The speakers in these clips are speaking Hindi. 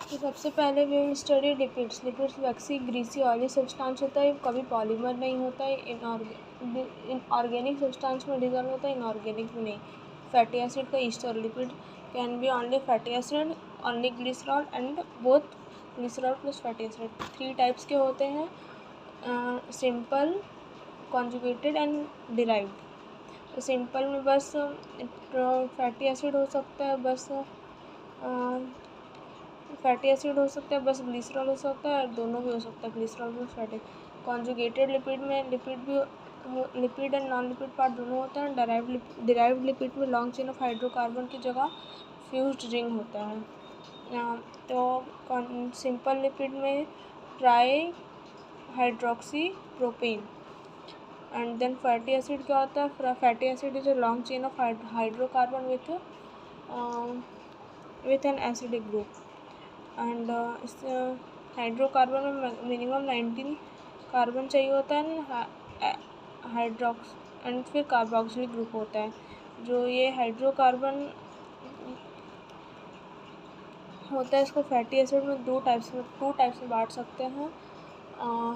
तो सबसे पहले we will study lipids. Lipids waxy, greasy, oily substance होता है, कभी पॉलीमर नहीं होता है, इनऑर्गेनिक सब्सटेंस में डिजॉल्व होता है, इनऑर्गेनिक में नहीं। फैटी एसिड का Easter lipid can be only fatty acid, only glycerol and both glycerol plus fatty acid. 3 types के होते हैं, simple, conjugated and derived. Simple में बस फैटी एसिड हो सकता है, बस फैटी एसिड हो सकता है, बस ग्लिसरॉल हो सकता है, और दोनों भी हो सकता है, glycerol plus fatty. Conjugated lipid में lipid and non lipid part दोनों होता है। डिराइव्ड लिपिड में लॉन्ग चेन ऑफ हाइड्रोकार्बन की जगह फ्यूज्ड रिंग होता है। तो सिंपल लिपिड में tri hydroxy propane. And then fatty acid क्या होता है? Fatty acid is a long chain of hydrocarbon with an acidic group. And इस हाइड्रोकार्बन में मिनिमम 19 कार्बन चाहिए होता है, हाइड्रोक्स एंड फिर कार्बोक्सिलिक ग्रुप होता है। जो ये हाइड्रोकार्बन होता है, इसको फैटी एसिड में टू टाइप्स में बांट सकते हैं,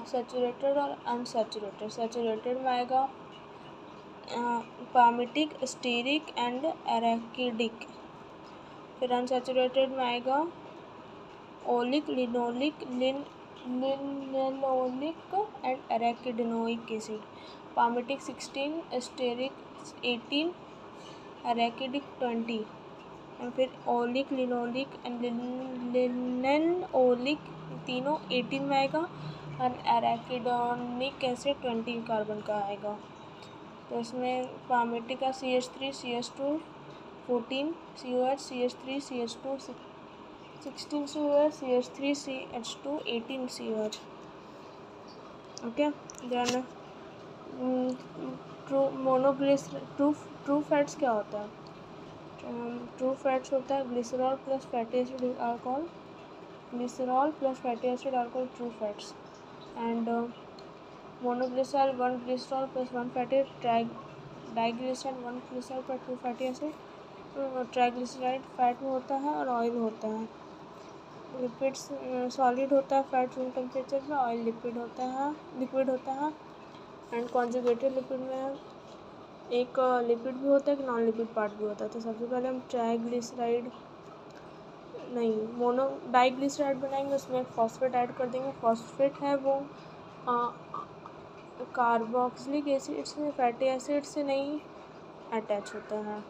सैचुरेटेड और अनसैचुरेटेड। सैचुरेटेड में आएगा पामिटिक, स्टीरिक एंड एराकिडिक। फिर अनसैचुरेटेड में आएगा oleic, linoleic, linoleic and arachidonic acid. Palmitic 16, stearic 18, arachidic 20। और फिर ओलिक, लिनोलिक एंड लिनोलिक तीनों 18 में आएगा, और एराकिडोनिक एसिड 20 कार्बन का आएगा। तो इसमें पामिटिक का CH3, CH2 14, COH, CH3, CH2 16 COH, CH3, CH2 18 COH। Okay, then true fats क्या होता है? ट्रू फैट्स होता है glycerol plus fatty acid alcohol, glycerol plus fatty acid alcohol true fats. And monoglycerol 1 glycerol plus 1 fatty, diglyceride 1 glycerol पर 2 फैटी एसिड। ट्राइग्लिसराइड फैट में होता है और ऑयल होता है। लिपिड्स सॉलिड होता है फैट रूम टेम्परेचर में, ऑयल लिक्विड होता है। एंड कॉन्जुगेटेड लिपिड में एक लिपिड भी होता है, एक नॉन लिपिड पार्ट भी होता है। तो सबसे पहले हम डाइग्लिसराइड बनाएंगे, उसमें एक फॉस्फेट ऐड कर देंगे। फॉस्फेट है वो कार्बोक्सिलिक एसिड से, फैटी एसिड से नहीं अटैच होता है।